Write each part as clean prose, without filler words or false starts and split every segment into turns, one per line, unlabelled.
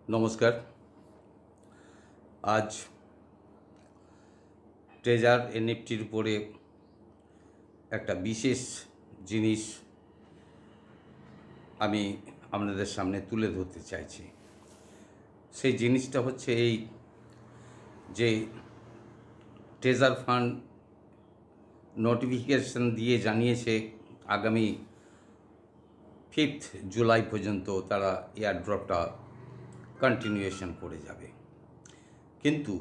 নমস্কার। আজ ট্রেজার এনএফটির উপরে একটা বিশেষ জিনিস আমি আপনাদের সামনে তুলে ধরতে চাইছি। সেই জিনিসটা হচ্ছে এই যে ট্রেজার ফান্ড নোটিফিকেশন দিয়ে জানিয়েছে আগামী 5 জুলাই পর্যন্ত তারা এয়ারড্রপটা কন্টিনিউয়েশন করে যাবে, কিন্তু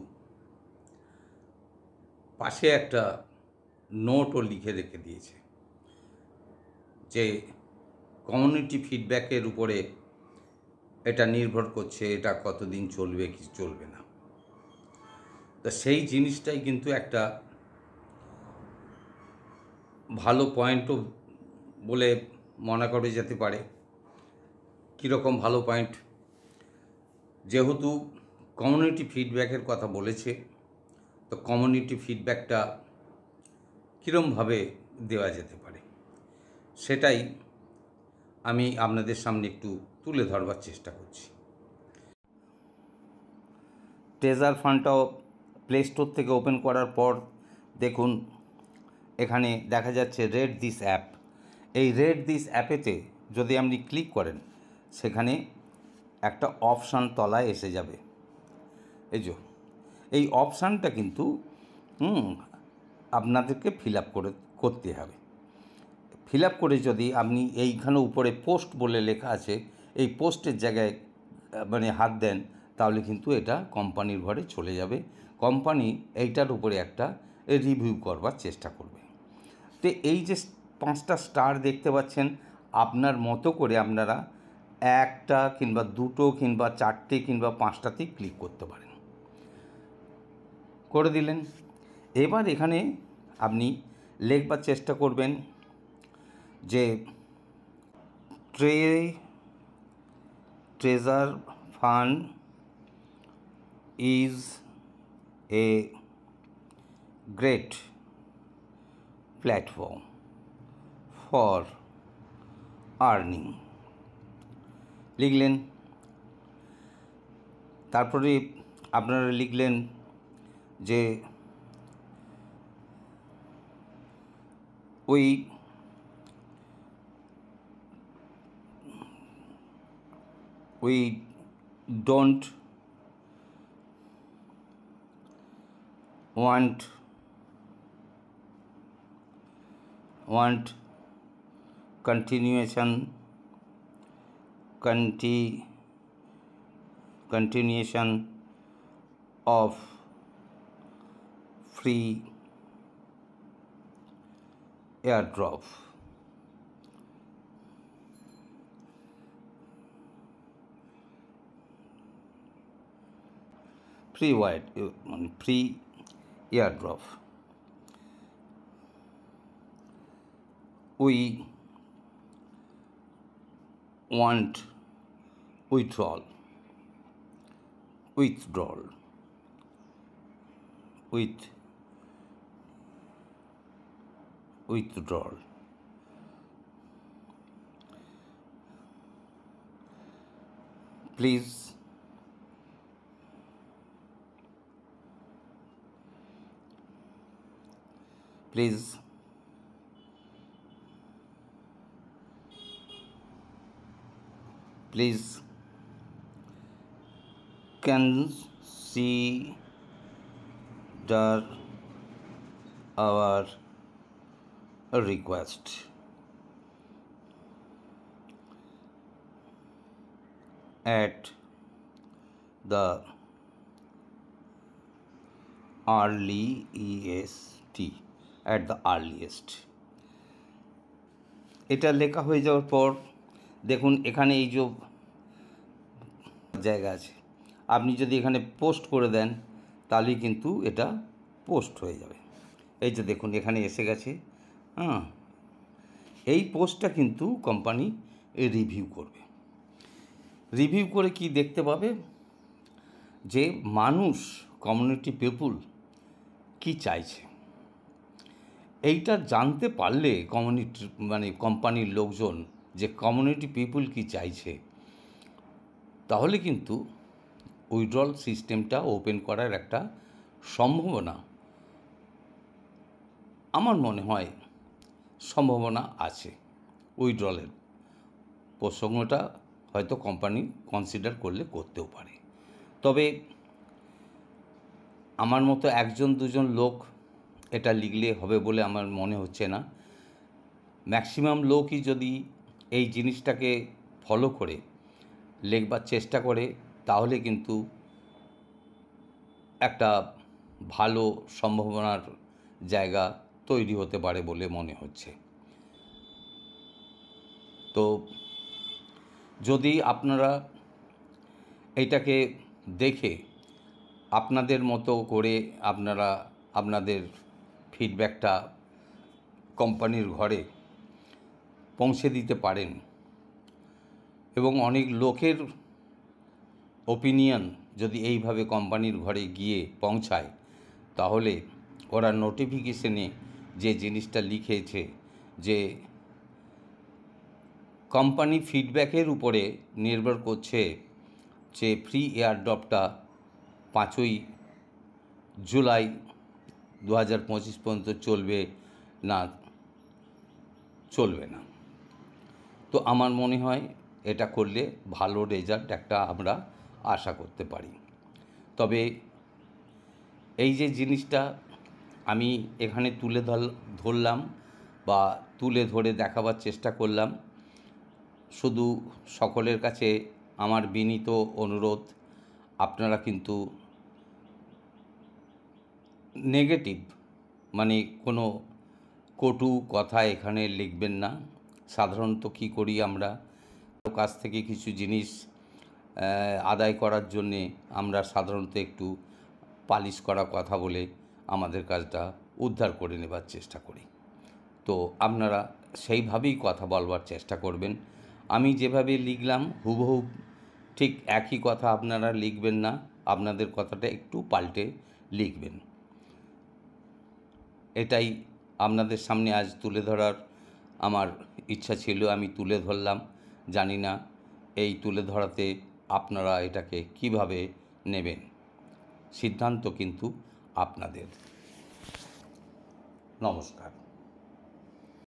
পাশে একটা নোটও লিখে রেখে দিয়েছে যে কমিউনিটি ফিডব্যাকের উপরে এটা নির্ভর করছে, এটা কতদিন চলবে কি চলবে না। তো সেই জিনিসটাই কিন্তু একটা ভালো পয়েন্টও বলে মনে করে যেতে পারে। কীরকম ভালো পয়েন্ট? যেহেতু কমিউনিটি ফিডব্যাকের কথা বলেছে, তো কমিউনিটি ফিডব্যাকটা কীরকমভাবে দেওয়া যেতে পারে সেটাই আমি আপনাদের সামনে একটু তুলে ধরবার চেষ্টা করছি। ট্রেজার ফান্ডটাও প্লে স্টোর থেকে ওপেন করার পর দেখুন এখানে দেখা যাচ্ছে রেড দিস অ্যাপ। এই রেড দিস অ্যাপেতে যদি আপনি ক্লিক করেন সেখানে একটা অপশান তলায় এসে যাবে। এই অপশানটা কিন্তু আপনাদেরকে ফিল আপ করতে হবে। ফিল আপ করে যদি আপনি এইখানে উপরে পোস্ট বলে লেখা আছে, এই পোস্টের জায়গায় হাত দেন, তাহলে কিন্তু এটা কোম্পানির ঘরে চলে যাবে। কোম্পানি এইটার উপরে একটা রিভিউ করবার চেষ্টা করবে। তো এই যে 5টা স্টার দেখতে পাচ্ছেন, আপনার মতো করে আপনারা একটা কিংবা দুটো কিংবা 4টে কিংবা 5টাতেই ক্লিক করতে পারেন। করে দিলেন। এবার এখানে আপনি লেখবার চেষ্টা করবেন যে treasure fund is a great platform for earning লিখলেন। তারপরে আপনারা লিখলেন যে we don't want continuation of free airdrop. Free airdrop. We want withdrawal. Please consider our request. At the earliest. এটা লেখা হয়ে যাওয়ার পর দেখুন এখানে এই যে জায়গা আছে, আপনি যদি এখানে পোস্ট করে দেন তাহলেই কিন্তু এটা পোস্ট হয়ে যাবে। এই যে দেখুন এখানে এসে গেছে। এই পোস্টটা কিন্তু কোম্পানি রিভিউ করবে। রিভিউ করে কি দেখতে পাবে যে মানুষ, কমিউনিটি পিপল কি চাইছে। এইটা জানতে পারলে কোম্পানির লোকজন যে কমিউনিটি পিপল কি চাইছে, তাহলে কিন্তু উইথড্রল সিস্টেমটা ওপেন করার একটা সম্ভাবনা আমার মনে হয় সম্ভাবনা আছে। উইথড্রলের প্রসঙ্গটা হয়তো কোম্পানি কনসিডার করলে করতেও পারে। তবে আমার মতো একজন দুজন লোক এটা লিখলে হবে বলে আমার মনে হচ্ছে না। ম্যাক্সিমাম লোকই যদি এই জিনিসটাকে ফলো করে লেখবার চেষ্টা করে তাহলে কিন্তু একটা ভালো সম্ভাবনার জায়গা তৈরি হতে পারে বলে মনে হচ্ছে। তো যদি আপনারা এইটাকে দেখে আপনাদের মতো করে আপনারা আপনাদের ফিডব্যাকটা কোম্পানির ঘরে পৌঁছে দিতে পারেন এবং অনেক লোকের ওপিনিয়ন যদি এইভাবে কোম্পানির ঘরে গিয়ে পৌঁছায় তাহলে ওরা নোটিফিকেশনে যে জিনিসটা লিখেছে যে কোম্পানি ফিডব্যাকের উপরে নির্ভর করছে যে ফ্রি এয়ারড্রপটা 5ই জুলাই 2025 পর্যন্ত চলবে না চলবে না। তো আমার মনে হয় এটা করলে ভালো রেজাল্ট একটা আমরা আশা করতে পারি। তবে এই যে জিনিসটা আমি এখানে তুলে ধরলাম বা তুলে ধরে দেখাবার চেষ্টা করলাম, শুধু সকলের কাছে আমার বিনীত অনুরোধ, আপনারা কিন্তু নেগেটিভ মানে কোনো কটু কথা এখানে লিখবেন না। সাধারণত কী করি আমরা, কাছ থেকে কিছু জিনিস আদায় করার জন্যে আমরা সাধারণত একটু পালিশ করা কথা বলে আমাদের কাজটা উদ্ধার করে নেবার চেষ্টা করি। তো আপনারা সেইভাবেই কথা বলবার চেষ্টা করবেন। আমি যেভাবে লিখলাম হুবহু ঠিক একই কথা আপনারা লিখবেন না, আপনাদের কথাটা একটু পাল্টে লিখবেন। এটাই আপনাদের সামনে আজ তুলে ধরার আমার ইচ্ছা ছিল, আমি তুলে ধরলাম। জানি না এই তুলে ধরাতে আপনারা এটাকে কিভাবে নেবেন, সিদ্ধান্ত কিন্তু আপনাদের। নমস্কার।